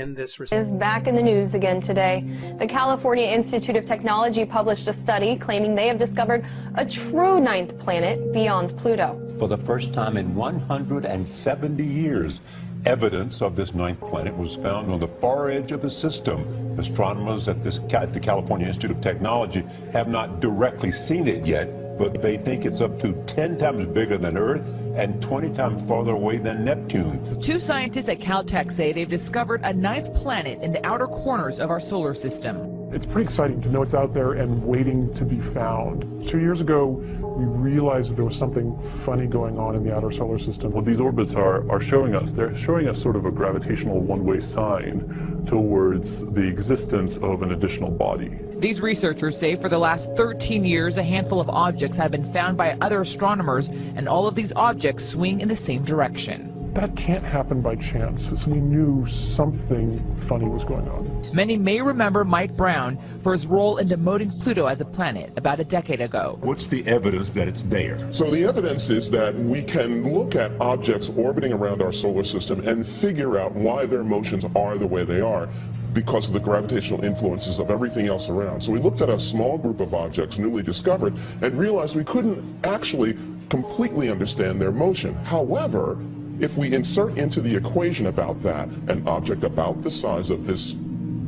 in this research. Is back in the news again today. The California Institute of Technology published a study claiming they have discovered a true ninth planet beyond Pluto. For the first time in 170 years, evidence of this ninth planet was found on the far edge of the system. Astronomers at the California Institute of Technology have not directly seen it yet, but they think it's up to 10 times bigger than Earth and 20 times farther away than Neptune. Two scientists at Caltech say they've discovered a ninth planet in the outer corners of our solar system. It's pretty exciting to know it's out there and waiting to be found. 2 years ago, we realized that there was something funny going on in the outer solar system. What these orbits are showing us, they're showing us sort of a gravitational one-way sign towards the existence of an additional body. These researchers say for the last 13 years, a handful of objects have been found by other astronomers, and all of these objects swing in the same direction. That can't happen by chance, so we knew something funny was going on. Many may remember Mike Brown for his role in demoting Pluto as a planet about a decade ago. What's the evidence that it's there? So the evidence is that we can look at objects orbiting around our solar system and figure out why their motions are the way they are, because of the gravitational influences of everything else around. So we looked at a small group of objects newly discovered and realized we couldn't actually completely understand their motion. However, if we insert into the equation about that an object about the size of this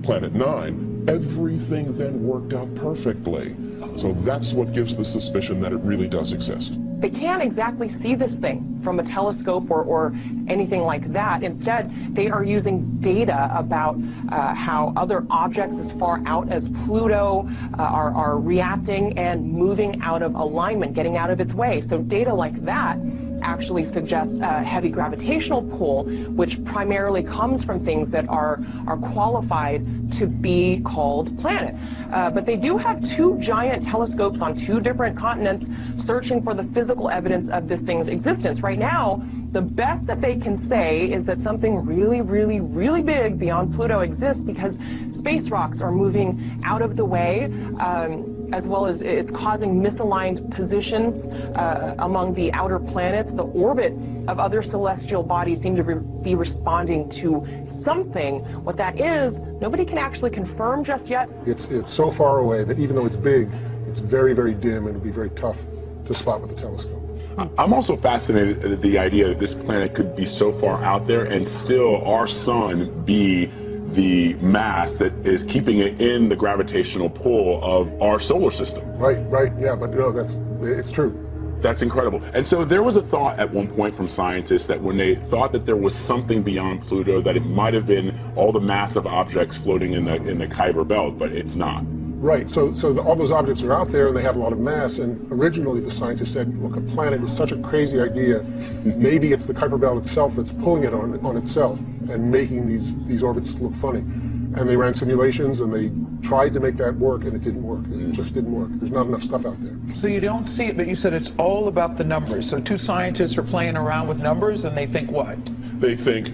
Planet 9, everything then worked out perfectly. So that's what gives the suspicion that it really does exist. They can't exactly see this thing from a telescope or anything like that. Instead, they are using data about how other objects as far out as Pluto are reacting and moving out of alignment, getting out of its way. So data like that actually suggests a heavy gravitational pull, which primarily comes from things that are qualified to be called planet. But they do have two giant telescopes on two different continents searching for the physical evidence of this thing's existence. Right now, the best that they can say is that something really, really, really big beyond Pluto exists because space rocks are moving out of the way, as well as it's causing misaligned positions among the outer planets. The orbit of other celestial bodies seem to be responding to something. What that is, nobody can actually confirm just yet. It's so far away that even though it's big, it's very, very dim and it'll be very tough to spot with a telescope. I'm also fascinated at the idea that this planet could be so far out there and still our sun be the mass that is keeping it in the gravitational pull of our solar system. Right, yeah, but no, it's true. That's incredible. And so there was a thought at one point from scientists that when they thought that there was something beyond Pluto, that it might have been all the massive objects floating in the Kuiper Belt, but it's not. Right, so all those objects are out there and they have a lot of mass, and originally the scientists said, look, a planet is such a crazy idea, maybe it's the Kuiper Belt itself that's pulling it on itself and making these orbits look funny. And they ran simulations and they tried to make that work and it didn't work. It just didn't work. There's not enough stuff out there. So you don't see it, but you said it's all about the numbers. So two scientists are playing around with numbers and they think what? They think,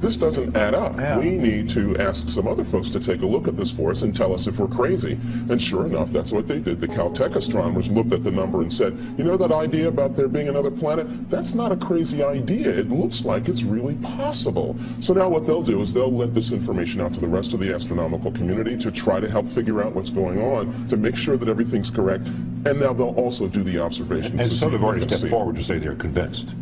this doesn't add up. Yeah. We need to ask some other folks to take a look at this for us and tell us if we're crazy. And sure enough, that's what they did. The Caltech astronomers looked at the number and said, you know that idea about there being another planet? That's not a crazy idea. It looks like it's really possible. So now what they'll do is they'll let this information out to the rest of the astronomical community to try to help figure out what's going on, to make sure that everything's correct. And now they'll also do the observations. And some have already stepped forward to say they're convinced.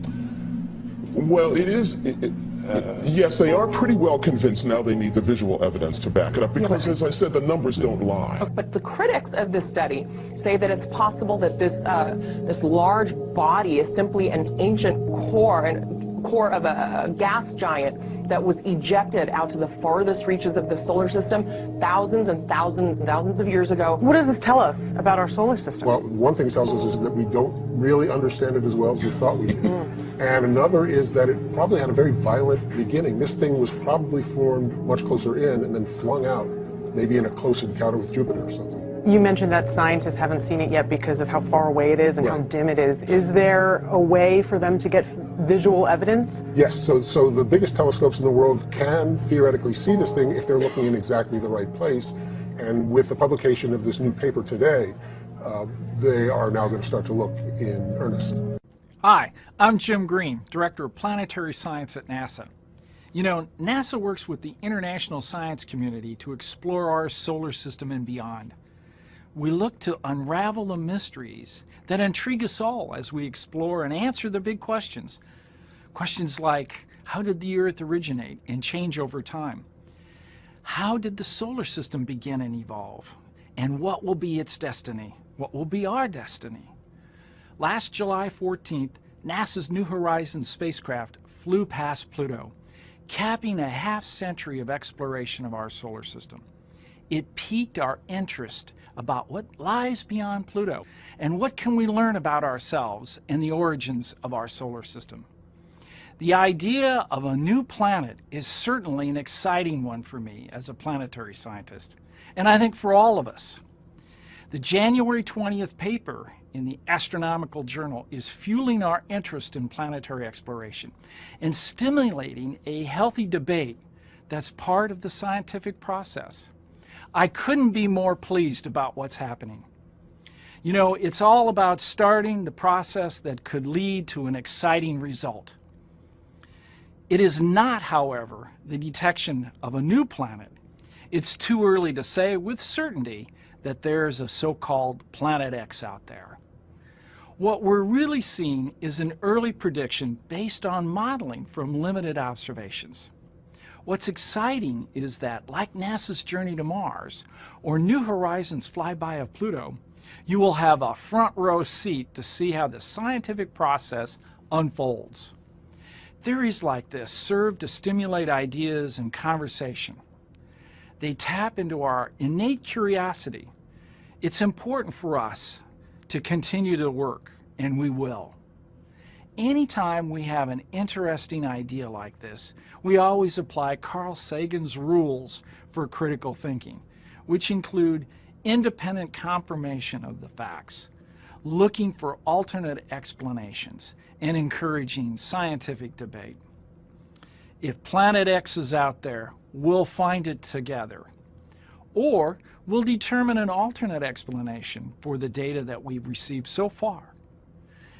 Well, yes, they are pretty well convinced. Now they need the visual evidence to back it up because, as I said, the numbers don't lie. But the critics of this study say that it's possible that this large body is simply an ancient core of a gas giant that was ejected out to the farthest reaches of the solar system thousands and thousands and thousands of years ago. What does this tell us about our solar system? Well, one thing it tells us is that we don't really understand it as well as we thought we did. And another is that it probably had a very violent beginning. This thing was probably formed much closer in and then flung out, maybe in a close encounter with Jupiter or something. You mentioned that scientists haven't seen it yet because of how far away it is and how dim it is. Is there a way for them to get visual evidence? Yes, so the biggest telescopes in the world can theoretically see this thing if they're looking in exactly the right place. And with the publication of this new paper today, they are now going to start to look in earnest. Hi, I'm Jim Green, Director of Planetary Science at NASA. You know, NASA works with the international science community to explore our solar system and beyond. We look to unravel the mysteries that intrigue us all as we explore and answer the big questions. Questions like, how did the Earth originate and change over time? How did the solar system begin and evolve? And what will be its destiny? What will be our destiny? Last July 14th, NASA's New Horizons spacecraft flew past Pluto, capping a half-century of exploration of our solar system. It piqued our interest about what lies beyond Pluto and what can we learn about ourselves and the origins of our solar system. The idea of a new planet is certainly an exciting one for me as a planetary scientist, and I think for all of us. The January 20th paper in the Astronomical Journal is fueling our interest in planetary exploration and stimulating a healthy debate that's part of the scientific process. I couldn't be more pleased about what's happening. You know, it's all about starting the process that could lead to an exciting result. It is not, however, the detection of a new planet. It's too early to say with certainty that there's a so-called Planet X out there. What we're really seeing is an early prediction based on modeling from limited observations. What's exciting is that, like NASA's journey to Mars or New Horizons flyby of Pluto, you will have a front row seat to see how the scientific process unfolds. Theories like this serve to stimulate ideas and conversation. They tap into our innate curiosity. It's important for us to continue to work, and we will. Anytime we have an interesting idea like this, we always apply Carl Sagan's rules for critical thinking, which include independent confirmation of the facts, looking for alternate explanations, and encouraging scientific debate. If Planet X is out there, we'll find it together. Or we'll determine an alternate explanation for the data that we've received so far.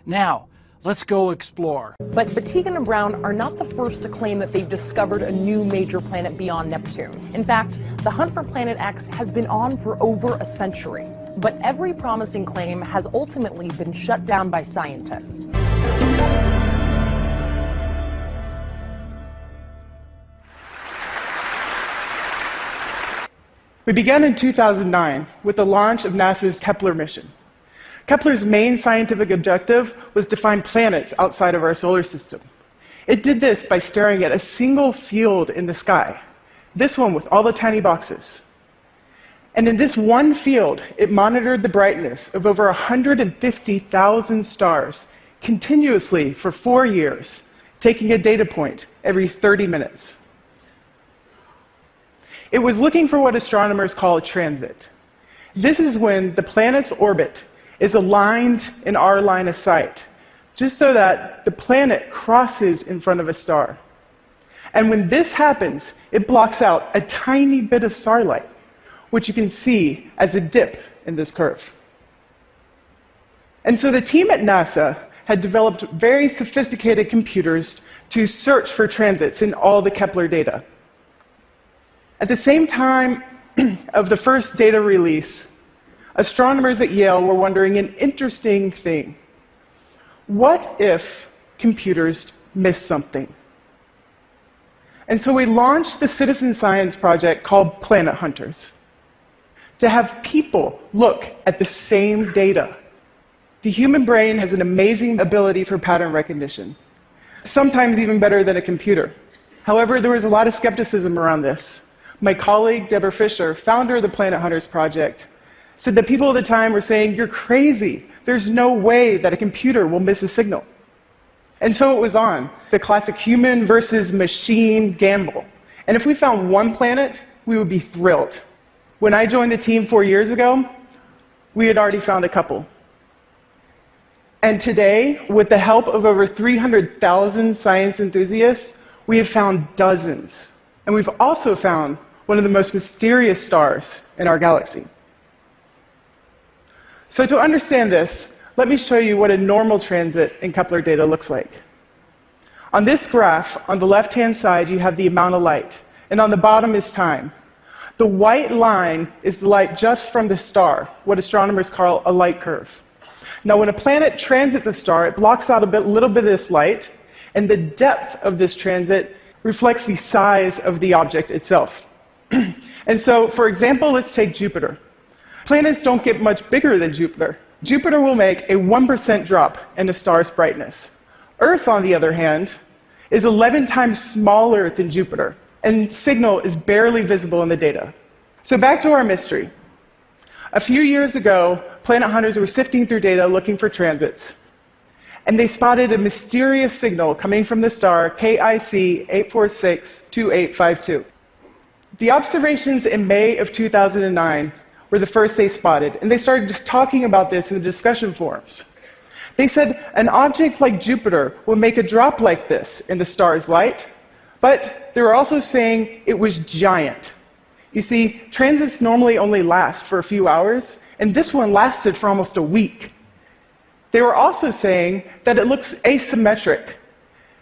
Now, let's go explore. But Batigan and Brown are not the first to claim that they've discovered a new major planet beyond Neptune. In fact, the hunt for Planet X has been on for over a century. But every promising claim has ultimately been shut down by scientists. We began in 2009 with the launch of NASA's Kepler mission. Kepler's main scientific objective was to find planets outside of our solar system. It did this by staring at a single field in the sky, this one with all the tiny boxes. And in this one field, it monitored the brightness of over 150,000 stars continuously for 4 years, taking a data point every 30 minutes. It was looking for what astronomers call a transit. This is when the planet's orbit is aligned in our line of sight, just so that the planet crosses in front of a star. And when this happens, it blocks out a tiny bit of starlight, which you can see as a dip in this curve. And so the team at NASA had developed very sophisticated computers to search for transits in all the Kepler data. At the same time of the first data release, astronomers at Yale were wondering an interesting thing. What if computers miss something? And so we launched the citizen science project called Planet Hunters, to have people look at the same data. The human brain has an amazing ability for pattern recognition, sometimes even better than a computer. However, there was a lot of skepticism around this. My colleague, Deborah Fisher, founder of the Planet Hunters project, said that people at the time were saying, "You're crazy. There's no way that a computer will miss a signal." And so it was on, the classic human versus machine gamble. And if we found one planet, we would be thrilled. When I joined the team 4 years ago, we had already found a couple. And today, with the help of over 300,000 science enthusiasts, we have found dozens. And we've also found one of the most mysterious stars in our galaxy. So to understand this, let me show you what a normal transit in Kepler data looks like. On this graph, on the left-hand side, you have the amount of light, and on the bottom is time. The white line is the light just from the star, what astronomers call a light curve. Now, when a planet transits a star, it blocks out a little bit of this light, and the depth of this transit reflects the size of the object itself. And so, for example, let's take Jupiter. Planets don't get much bigger than Jupiter. Jupiter will make a 1% drop in a star's brightness. Earth, on the other hand, is 11 times smaller than Jupiter, and signal is barely visible in the data. So back to our mystery. A few years ago, planet hunters were sifting through data looking for transits, and they spotted a mysterious signal coming from the star KIC 8462852. The observations in May of 2009 were the first they spotted, and they started talking about this in the discussion forums. They said an object like Jupiter will make a drop like this in the star's light, but they were also saying it was giant. You see, transits normally only last for a few hours, and this one lasted for almost a week. They were also saying that it looks asymmetric,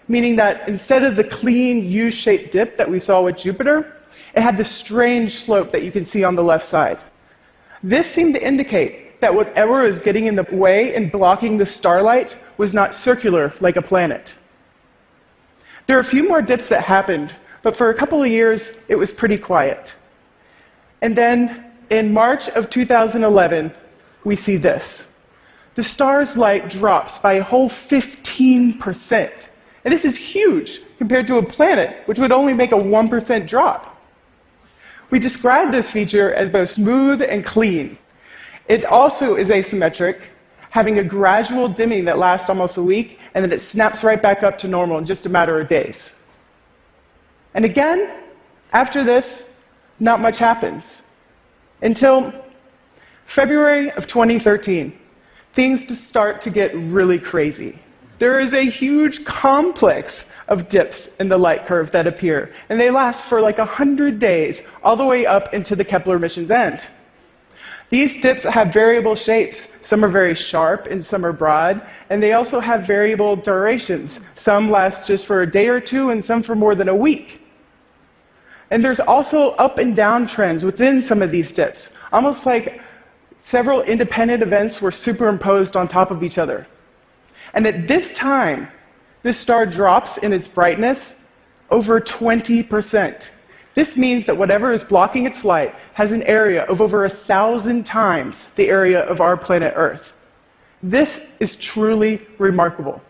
meaning that instead of the clean U-shaped dip that we saw with Jupiter, it had this strange slope that you can see on the left side. This seemed to indicate that whatever was getting in the way and blocking the starlight was not circular like a planet. There are a few more dips that happened, but for a couple of years, it was pretty quiet. And then, in March of 2011, we see this. The star's light drops by a whole 15%. And this is huge compared to a planet, which would only make a 1% drop. We describe this feature as both smooth and clean. It also is asymmetric, having a gradual dimming that lasts almost a week, and then it snaps right back up to normal in just a matter of days. And again, after this, not much happens. Until February of 2013, things start to get really crazy. There is a huge complex of dips in the light curve that appear, and they last for like 100 days, all the way up into the Kepler mission's end. These dips have variable shapes. Some are very sharp and some are broad, and they also have variable durations. Some last just for a day or two, and some for more than a week. And there's also up and down trends within some of these dips, almost like several independent events were superimposed on top of each other. And at this time, this star drops in its brightness over 20%. This means that whatever is blocking its light has an area of over 1,000 times the area of our planet Earth. This is truly remarkable.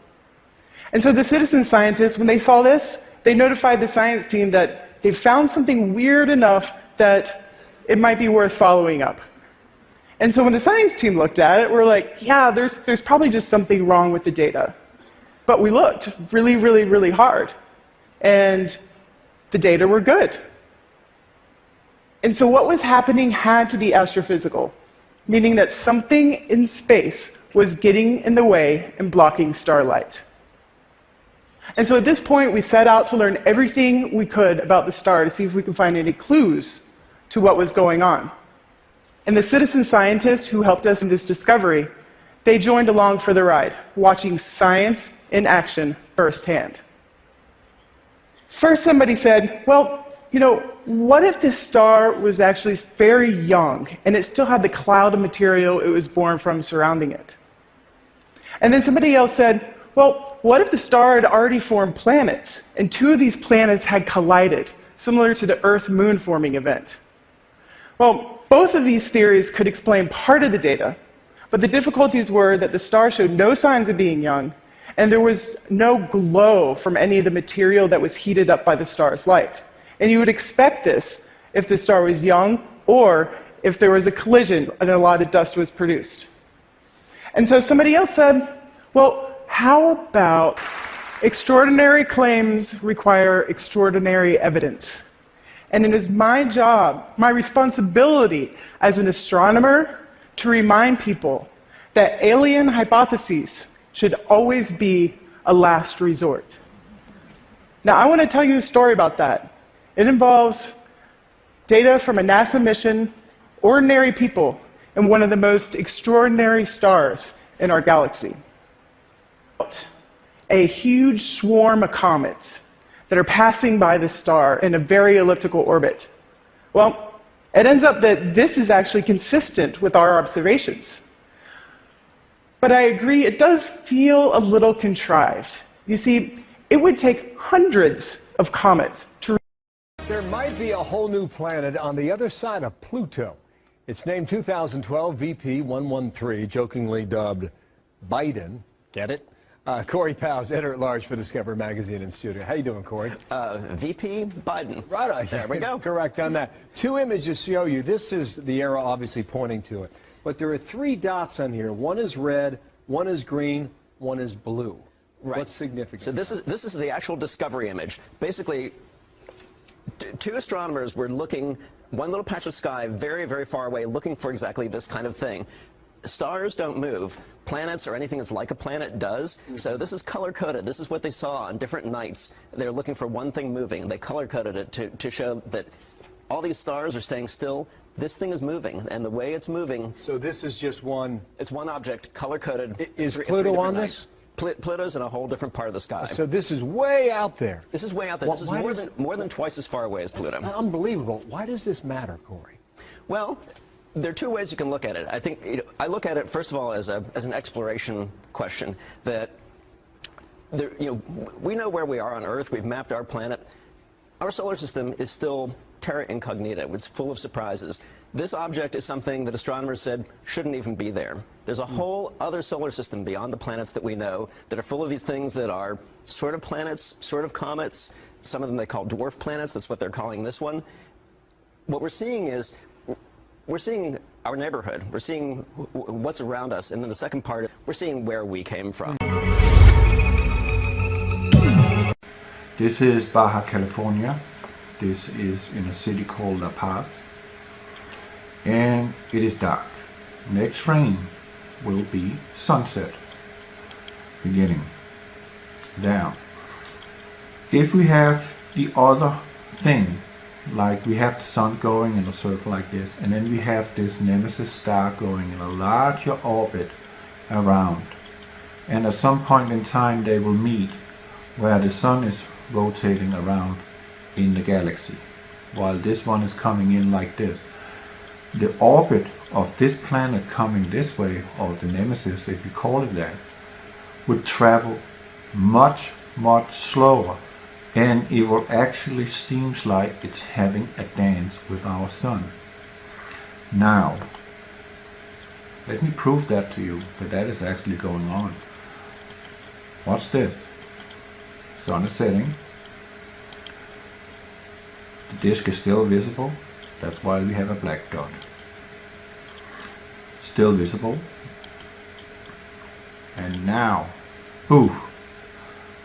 And so the citizen scientists, when they saw this, they notified the science team that they found something weird enough that it might be worth following up. And so when the science team looked at it, we're like, yeah, there's probably just something wrong with the data. But we looked really, really, really hard, and the data were good. And so what was happening had to be astrophysical, meaning that something in space was getting in the way and blocking starlight. And so at this point, we set out to learn everything we could about the star to see if we could find any clues to what was going on. And the citizen scientists who helped us in this discovery, they joined along for the ride, watching science in action firsthand. First, somebody said, well, you know, what if this star was actually very young and it still had the cloud of material it was born from surrounding it? And then somebody else said, well, what if the star had already formed planets and two of these planets had collided, similar to the Earth-Moon forming event? Well, both of these theories could explain part of the data, but the difficulties were that the star showed no signs of being young, and there was no glow from any of the material that was heated up by the star's light. And you would expect this if the star was young or if there was a collision and a lot of dust was produced. And so somebody else said, well, how about extraordinary claims require extraordinary evidence? And it is my job, my responsibility as an astronomer to remind people that alien hypotheses should always be a last resort. Now, I want to tell you a story about that. It involves data from a NASA mission, ordinary people, and one of the most extraordinary stars in our galaxy. a huge swarm of comets that are passing by the star in a very elliptical orbit. Well, it ends up that this is actually consistent with our observations. But I agree, it does feel a little contrived. You see, it would take hundreds of comets to. There might be a whole new planet on the other side of Pluto. It's named 2012 VP113, jokingly dubbed Biden. Get it? Corey Powell's editor-at-large for Discover Magazine in studio. How you doing, Corey? VP Biden. Right on. There we go. Correct on that. Two images show you. This is the arrow obviously pointing to it. But there are three dots on here. One is red, one is green, one is blue. Right. What's significant? So this is the actual discovery image. Basically, two astronomers were looking one little patch of sky very, very far away, looking for exactly this kind of thing. Stars don't move. Planets or anything that's like a planet does. So this is color-coded. This is what they saw on different nights. They're looking for one thing moving. They color-coded it to show that all these stars are staying still. This thing is moving, and the way it's moving... So this is just one... It's one object, color-coded. Is Pluto on this? Pluto's in a whole different part of the sky. So this is way out there. This is way out there. This is more than twice as far away as Pluto. Unbelievable. Why does this matter, Corey? Well, there are two ways you can look at it. I think I look at it first of all as an exploration question. That we know where we are on Earth. We've mapped our planet. Our solar system is still terra incognita. It's full of surprises. This object is something that astronomers said shouldn't even be there. There's a whole other solar system beyond the planets that we know that are full of these things that are sort of planets, sort of comets. Some of them they call dwarf planets. That's what they're calling this one. What we're seeing is we're seeing our neighborhood. We're seeing what's around us. And then the second part, we're seeing where we came from. This is Baja California. This is in a city called La Paz. And it is dark. Next frame will be sunset. Beginning. Down. If we have the other thing, like we have the sun going in a circle like this, and then we have this nemesis star going in a larger orbit around, and at some point in time they will meet where the sun is rotating around in the galaxy while this one is coming in like this. The orbit of this planet coming this way, or the nemesis if you call it that, would travel much slower, and it will actually seems like it's having a dance with our sun. Now, let me prove that to you, that is actually going on. Watch this. Sun is setting. The disk is still visible. That's why we have a black dot. Still visible. And now, poof,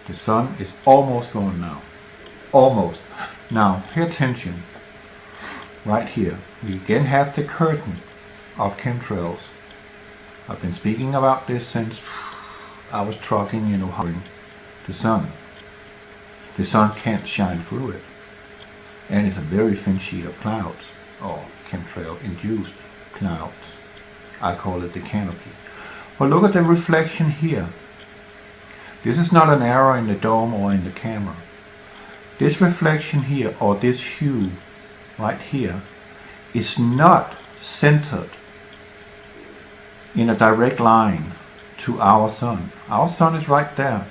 the sun is almost gone now. Almost. Now, pay attention. Right here, we again have the curtain of chemtrails. I've been speaking about this since I was trucking, hovering the sun. The sun can't shine through it. And it's a very thin sheet of clouds, or chemtrail-induced clouds. I call it the canopy. But look at the reflection here. This is not an error in the dome or in the camera. This reflection here, or this hue right here, is not centered in a direct line to our sun. Our sun is right there.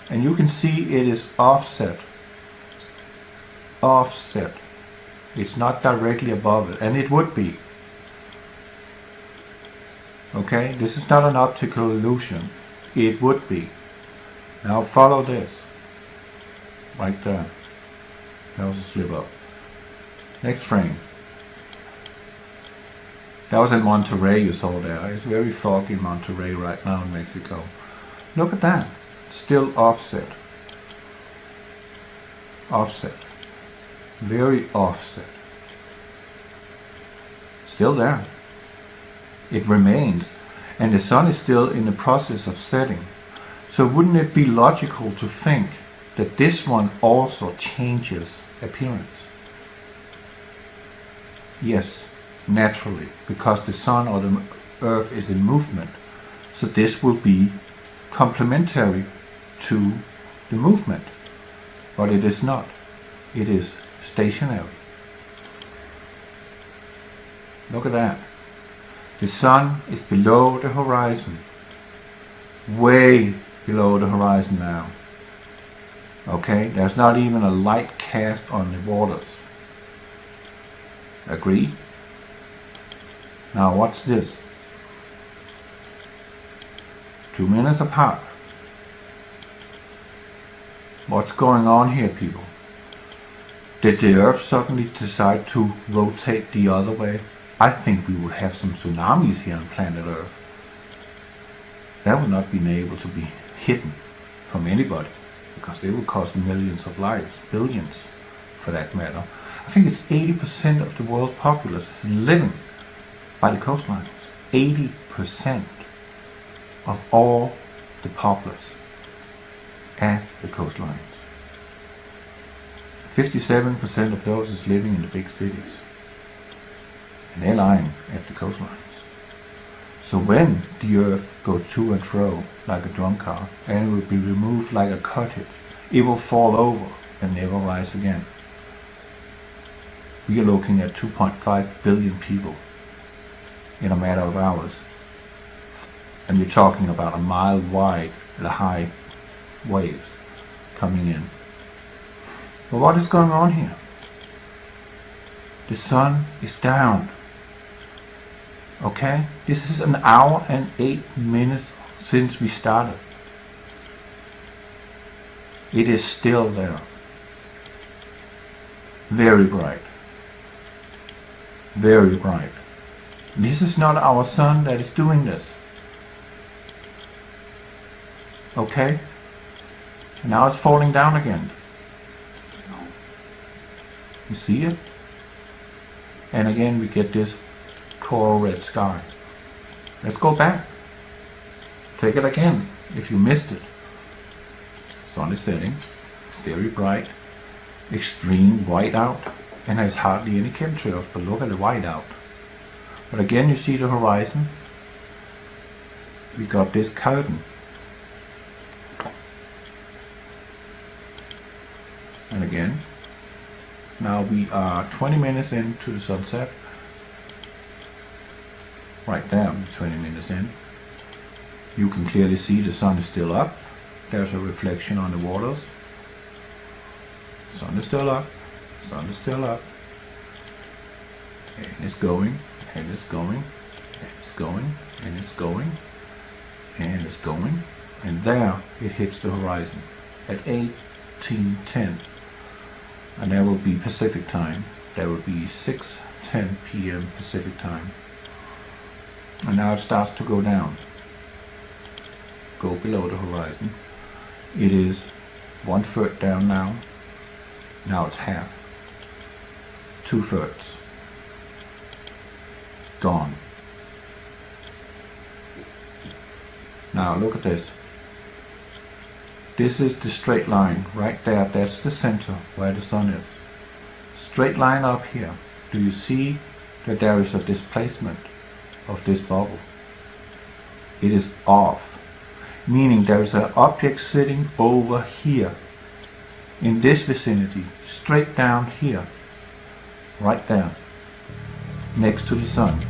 And you can see it is offset. Offset. It's not directly above it, and it would be. Okay, this is not an optical illusion. It would be. Now follow this. Right there. That was a slip up. Next frame. That was in Monterrey you saw there. It's very foggy in Monterrey right now in Mexico. Look at that. Still offset. Offset. Very offset. Still there. It remains. And the sun is still in the process of setting. So wouldn't it be logical to think that this one also changes appearance? Yes, naturally, because the sun or the earth is in movement. So this will be complementary to the movement, but it is not. It is stationary. Look at that. The sun is below the horizon, way below the horizon now. Okay, there's not even a light cast on the waters. Agree? Now what's this? 2 minutes apart. What's going on here, people? Did the Earth suddenly decide to rotate the other way? I think we would have some tsunamis here on planet Earth. That would not be able to be hidden from anybody, because they would cost millions of lives, billions for that matter. I think it's 80% of the world's populace is living by the coastlines. 80% of all the populace at the coastlines. 57% of those is living in the big cities. And they're lying at the coastlines. So when the Earth goes to and fro like a drum car, and it will be removed like a cottage, it will fall over and never rise again. We are looking at 2.5 billion people in a matter of hours. And you're talking about a mile wide, the high waves coming in. But what is going on here? The sun is down. Okay? This is an hour and 8 minutes since we started. It is still there. Very bright. Very bright. This is not our sun that is doing this. Okay? Now it's falling down again. You see it? And again we get this coral red sky. Let's go back. Take it again if you missed it. Sun is setting. Very bright. Extreme whiteout. And there's hardly any chemtrails, but look at the whiteout. But again you see the horizon. We got this curtain. And again, now we are 20 minutes into the sunset. Right there, 20 minutes in. You can clearly see the sun is still up. There's a reflection on the waters. Sun is still up. Sun is still up. And it's going, and it's going, and it's going, and it's going, and it's going. And there it hits the horizon at 18:10. And there will be Pacific time. There will be 6:10 p.m. Pacific time. And now it starts to go down. Go below the horizon. It is 1/3 down now. Now it's half. 2/3. Gone. Now look at this. This is the straight line right there. That's the center where the sun is. Straight line up here. Do you see that there is a displacement of this bubble? It is off, meaning there is an object sitting over here in this vicinity, straight down here, right there, next to the sun.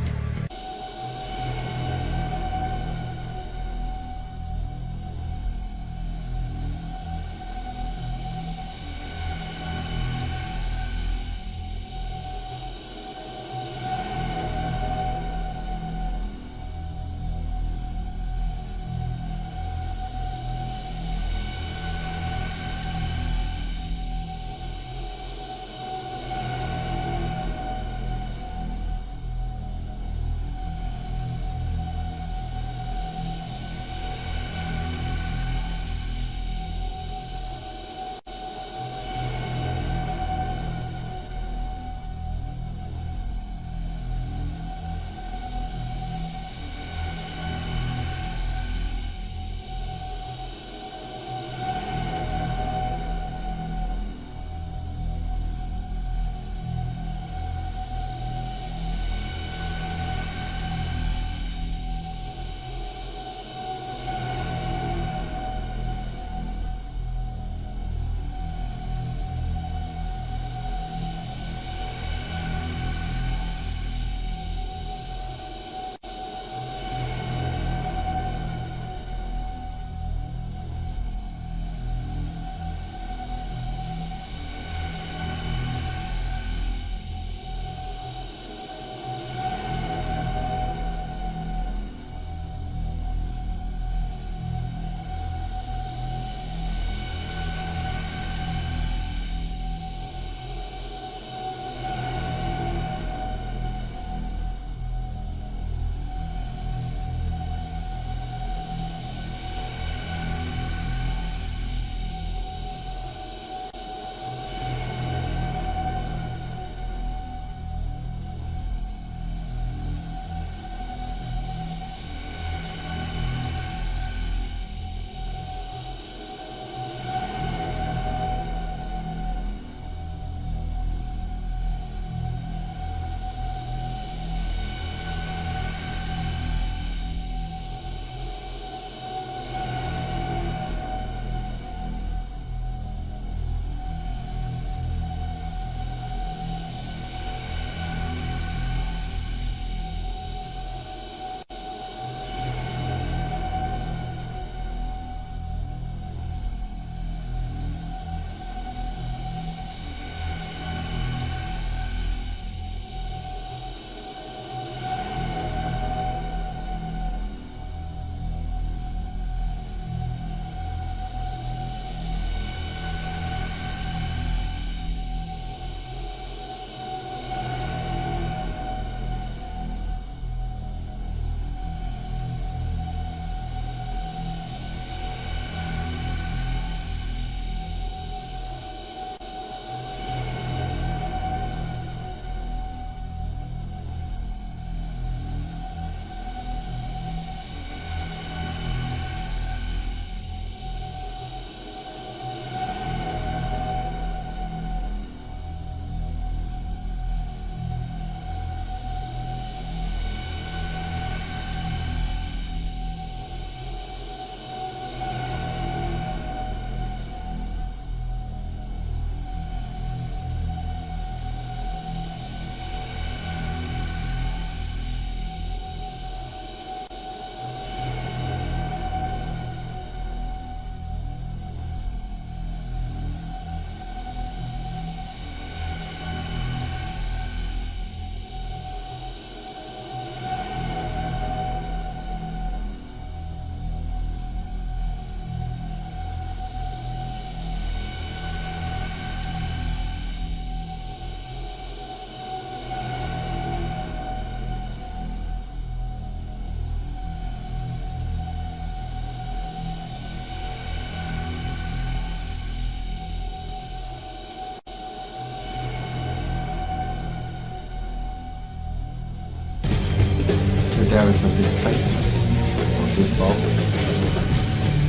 there is a displacement of this bubble.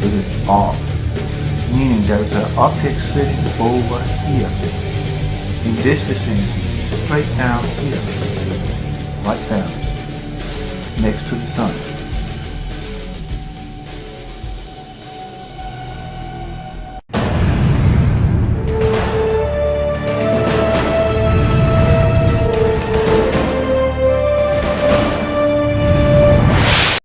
It is off, meaning there is an object sitting over here, in this vicinity, straight down here, right there, next to the sun.